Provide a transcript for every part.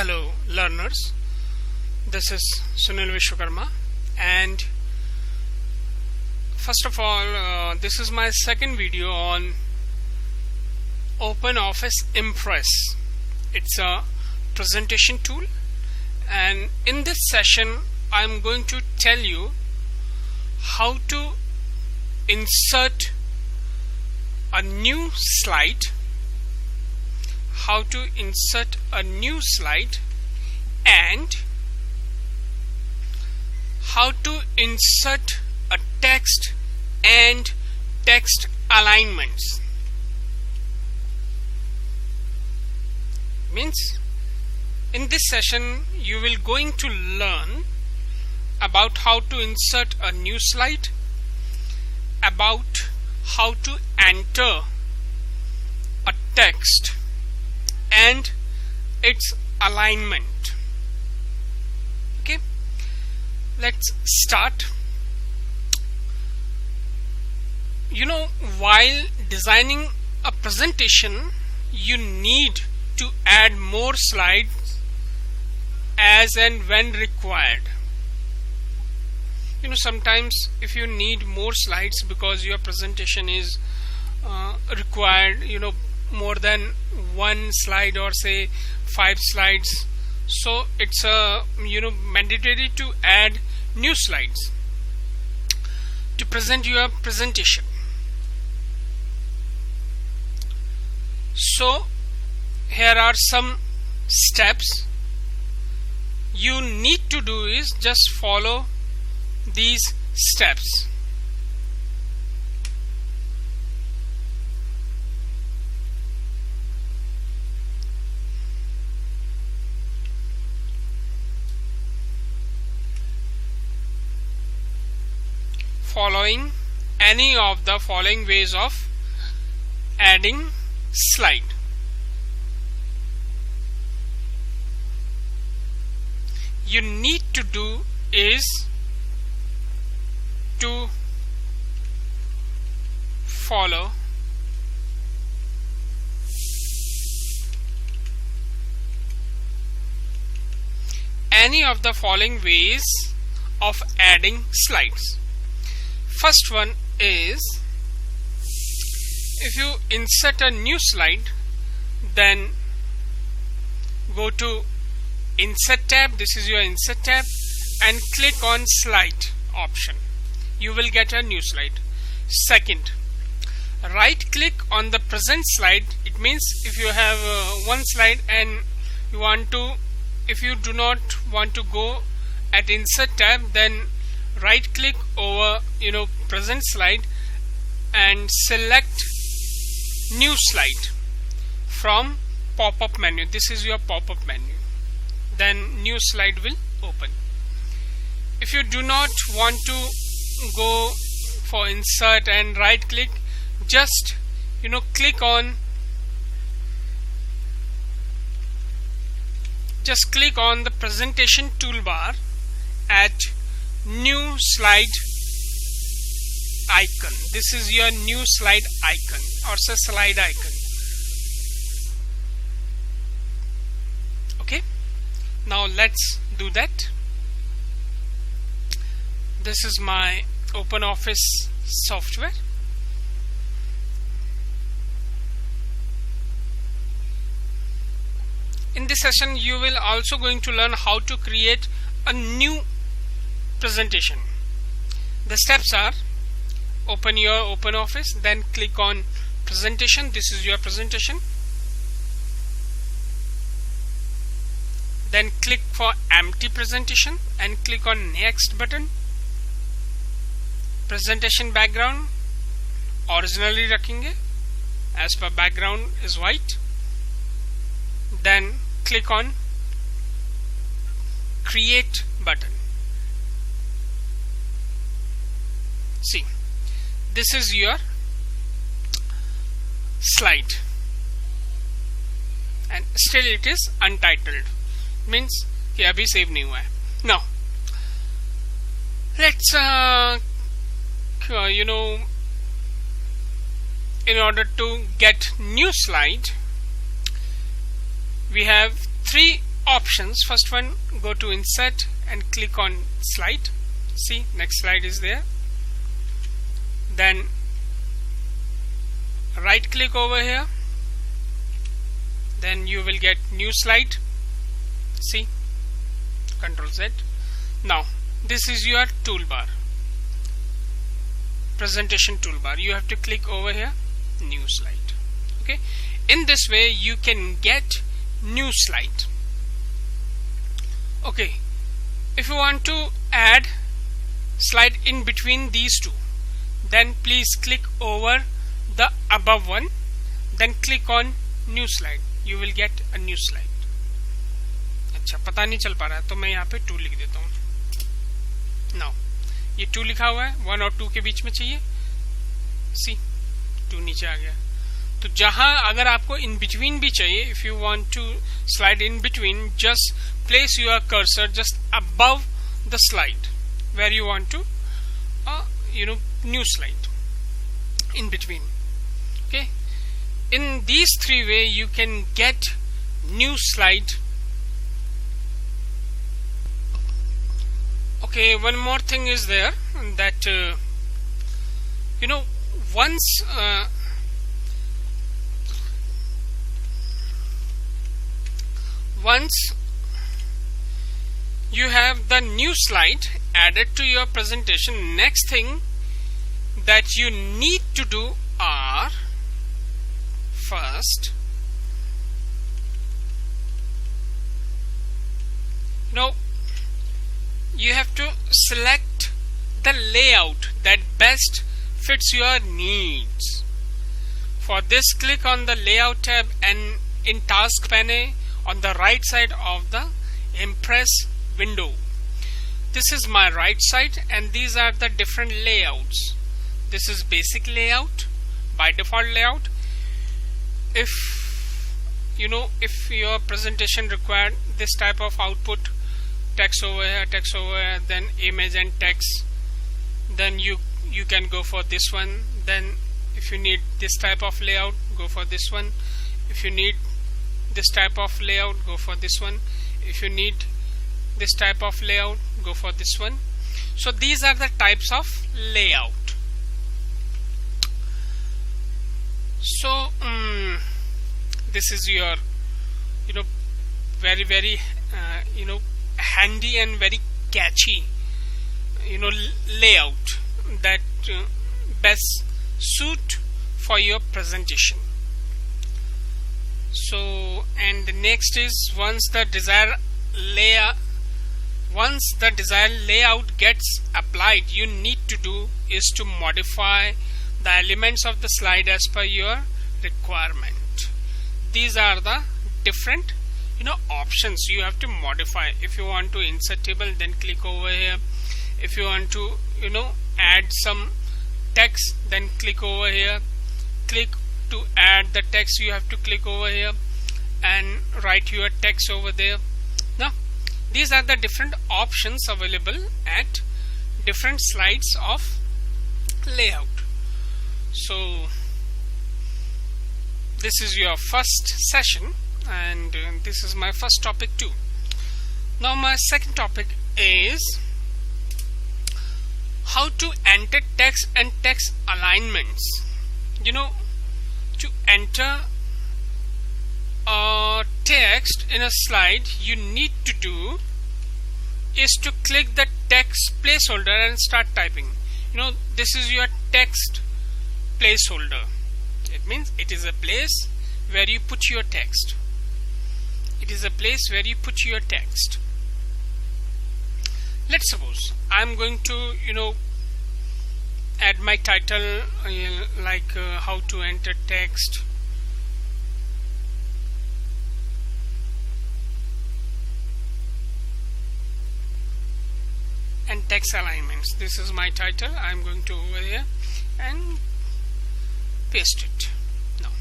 Hello learners, this is Sunil Vishwakarma, and first of all this is my second video on OpenOffice Impress. It's a presentation tool, and in this session I'm going to tell you how to insert a new slide, and how to insert a text and text alignments. Means in this session you will going to learn about how to insert a new slide, about how to enter a text and its alignment. Okay, let's start. While designing a presentation, you need to add more slides as and when required. Sometimes if you need more slides because your presentation is required more than one slide, or say 5 slides, so it's mandatory to add new slides to present your presentation. So here are some steps you need to do. Is just follow these steps. Following any of the following ways of adding slide. You need to do is to follow any of the following ways of adding slides. First one is, if you insert a new slide, then go to Insert tab. This is your Insert tab, and click on Slide option. You will get a new slide. Second, right click on the present slide. It means if you have one slide and you want to, if you do not want to go at Insert tab, then right click over present slide and select new slide from pop-up menu. This is your pop-up menu. Then new slide will open. If you do not want to go for insert and right click, just click on the presentation toolbar at new slide icon. This is your new slide icon, or say slide icon. Okay, now let's do that. This is my OpenOffice software. In this session you will also going to learn how to create a new presentation. The steps are: open your OpenOffice, then click on presentation. This is your presentation. Then click for empty presentation and click on next button. Presentation background originally रखेंगे, as per background is white. Then click on create button. See, this is your slide, and still it is untitled, means कि अभी save नहीं हुआ है. Now let's in order to get new slide, we have 3 options. First one, go to insert and click on slide. See, next slide is there. Then right click over here, then you will get new slide. See, Control Z. Now this is your toolbar, presentation toolbar. You have to click over here, new slide. Okay, in this way you can get new slide. Okay, if you want to add slide in between these two, then please click over the above one, then click on new slide. You will get a new slide. अच्छा, पता नहीं चल पा रहा है तो मैं यहाँ पे 2 लिख देता हूँ. नाउ ये 2 लिखा हुआ है, 1 और 2 के बीच में चाहिए. सी 2 नीचे आ गया. तो जहां अगर आपको इन बिटवीन भी चाहिए, if you want to slide in between, just place your cursor just above the slide where you want to new slide in between. Okay, in these 3 ways you can get new slide. Okay, one more thing is there, that once you have the new slide added to your presentation, next thing that you need to do are, first, you have to select the layout that best fits your needs. For this, click on the layout tab and in task pane on the right side of the Impress window. This is my right side and these are the different layouts. This is basic layout, by default layout. If your presentation required this type of output, text over here, then image and text, then you can go for this one. Then if you need this type of layout, go for this one. If you need this type of layout, go for this one. If you need this type of layout, go for this one. So these are the types of layout. So this is your very very handy and very catchy layout that best suit for your presentation. So, and the next is, once the desired layout gets applied, you need to do is to modify the elements of the slide as per your requirement. These are the different options you have to modify. If you want to insert table, then click over here. If you want to add some text, then click over here. Click to add the text, you have to click over here and write your text over there. Now these are the different options available at different slides of layout. So this is your first session and this is my first topic too. Now my second topic is how to enter text and text alignments. To enter a text in a slide, you need to do is to click the text placeholder and start typing. This is your text placeholder. It means it is a place where you put your text. It is a place where you put your text. Let's suppose I'm going to add my title, like how to enter text. And text alignments. This is my title. I'm going to over here and paste it. Now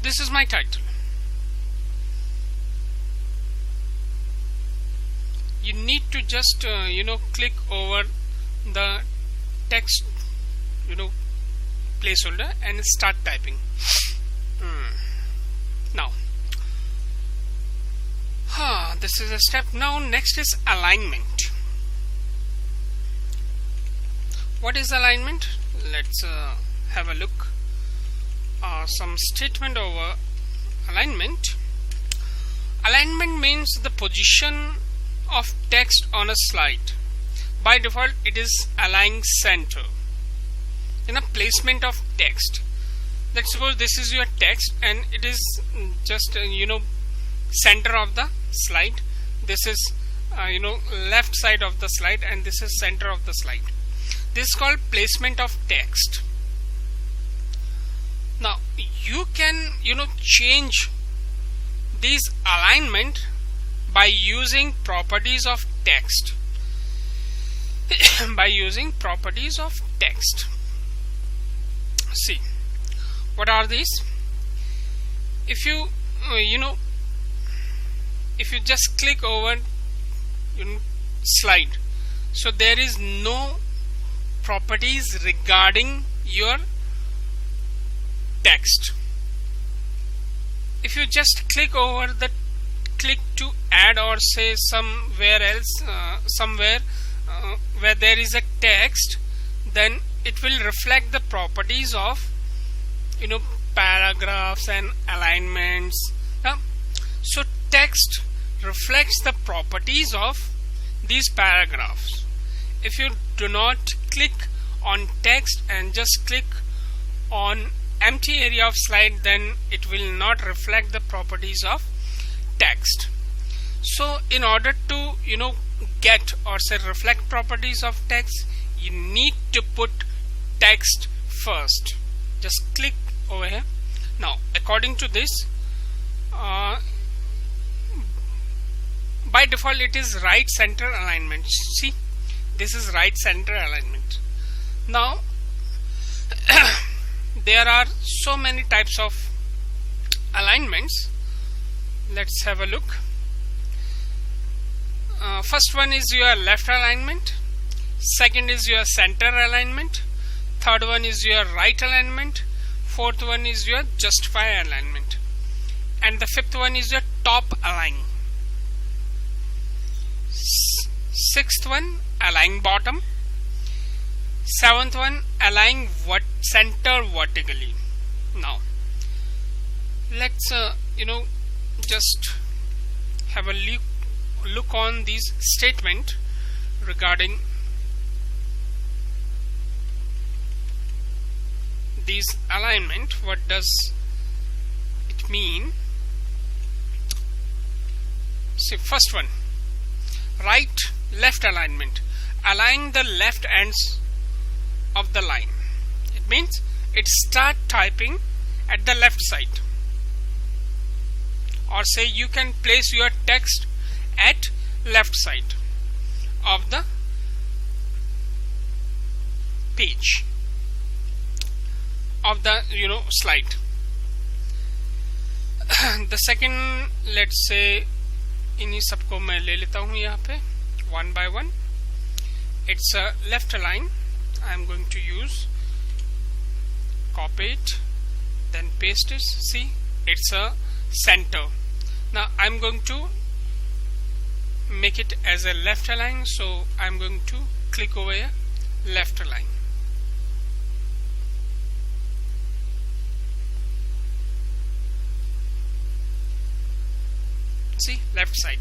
this is my title. You need to just click over the text placeholder and start typing. Now this is a step. Now next is alignment. What is alignment? Let's have a look. Some statement over alignment. Alignment means the position of text on a slide. By default it is align center. In a placement of text, let's suppose this is your text and it is just center of the slide. This is left side of the slide and this is center of the slide. This is called placement of text. Now you can change these alignment by using properties of text. By using properties of text. See, what are these? If you if you just click over slide, so there is no properties regarding your text. If you just click over the click to add or say somewhere else, where there is a text, then it will reflect the properties of paragraphs and alignments. So text reflects the properties of these paragraphs. If you do not click on text and just click on empty area of slide, then it will not reflect the properties of text. So in order to get or say reflect properties of text, you need to put text first. Just click over here. Now according to this, by default it is right center alignment. See, this is right center alignment. Now there are so many types of alignments. Let's have a look. First one is your left alignment, second is your center alignment, third one is your right alignment, fourth one is your justify alignment, and the fifth one is your top align. Sixth one, align bottom. Seventh one, align center vertically. Now let's just have a look on these statement regarding these alignment. What does it mean? See, first one, right left alignment. Align the left ends of the line. It means it start typing at the left side, or say you can place your text at left side of the page of the slide. The second, let's say इन्हीं सबको मैं ले लेता हूँ यहाँ पे one by one. It's a left align. I am going to use copy it, then paste it. See, it's a center. Now I'm going to make it as a left align, so I'm going to click over here, left align. See, left side.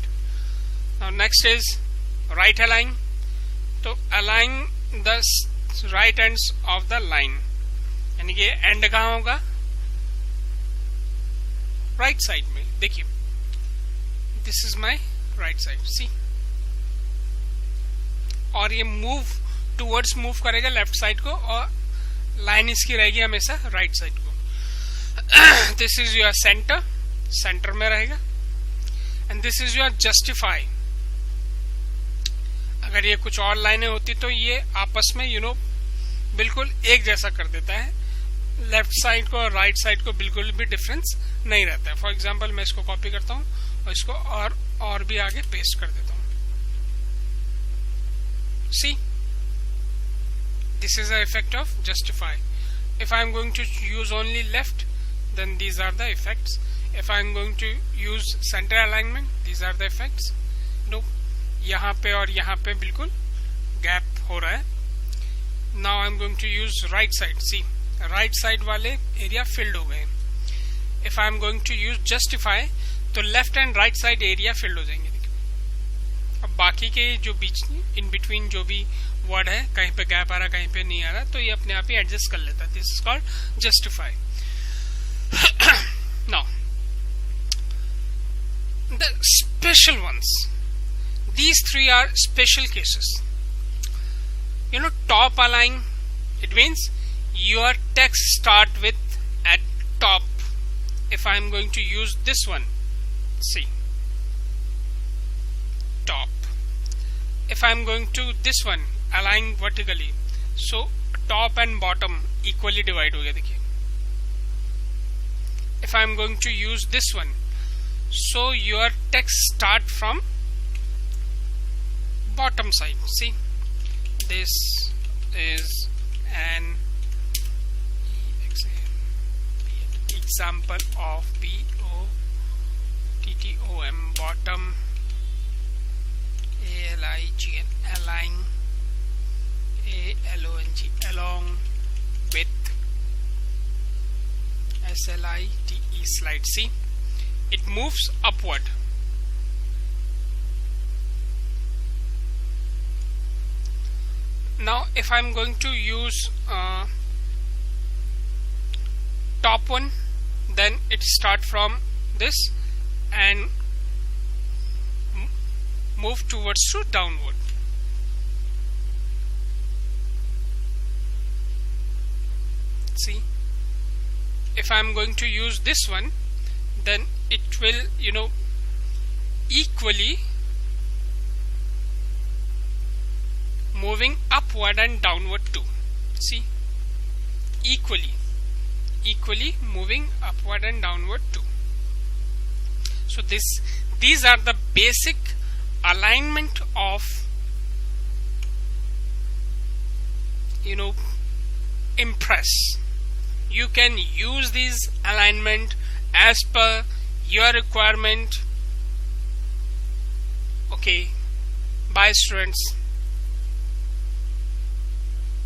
Now next is right align. तो align the right ends of the line, यानी कि and कहाँ होगा? Right side में. देखिए, this is my right side. See, और ये move towards move करेगा लेफ्ट साइड को, और लाइन इसकी रहेगी हमेशा राइट साइड को. This is your centre, centre में रहेगा. And this is your justify. अगर ये कुछ और लाइनें होती तो ये आपस में बिल्कुल एक जैसा कर देता है. लेफ्ट साइड को और राइट साइड को बिल्कुल भी डिफरेंस नहीं रहता है. फॉर एग्जांपल मैं इसको कॉपी करता हूं और इसको और भी आगे पेस्ट कर देता हूं. See, this is the effect of justify. If I am going to use only left, then these are the effects. If I am going to use center alignment, these are the effects. No यहाँ पे और यहाँ पे बिल्कुल gap हो रहा है. Now I am going to use right side. See right side वाले एरिया फिल्ड हो गए. If I am going to use justify तो left and right side area filled हो जाएंगे. अब बाकी के जो बीच इन बिटवीन जो भी वर्ड है, कहीं पे गैप आ रहा कहीं पे नहीं आ रहा, तो ये अपने आप ही एडजस्ट कर लेता है. This is called justify. Now the special ones, these three are special cases. You know, top align, it means your text start with at top. If I am going to use this one, see, top. If I am going to this one, align vertically, so top and bottom equally divide हो गया. देखिए, if I am going to use this one, so your text start from bottom side. See, this is an example of BOTTOM, bottom, ALIGN, align, ALONG, along with, SLIDE, slide. See, it moves upward. Now if I'm going to use top one, then it start from this and move towards to downward. See, if I'm going to use this one, then it will, you know, equally moving upward and downward too. See, equally moving upward and downward too. So these are the basic alignment of, you know, Impress. You can use these alignment as per your requirement. Okay, bye students.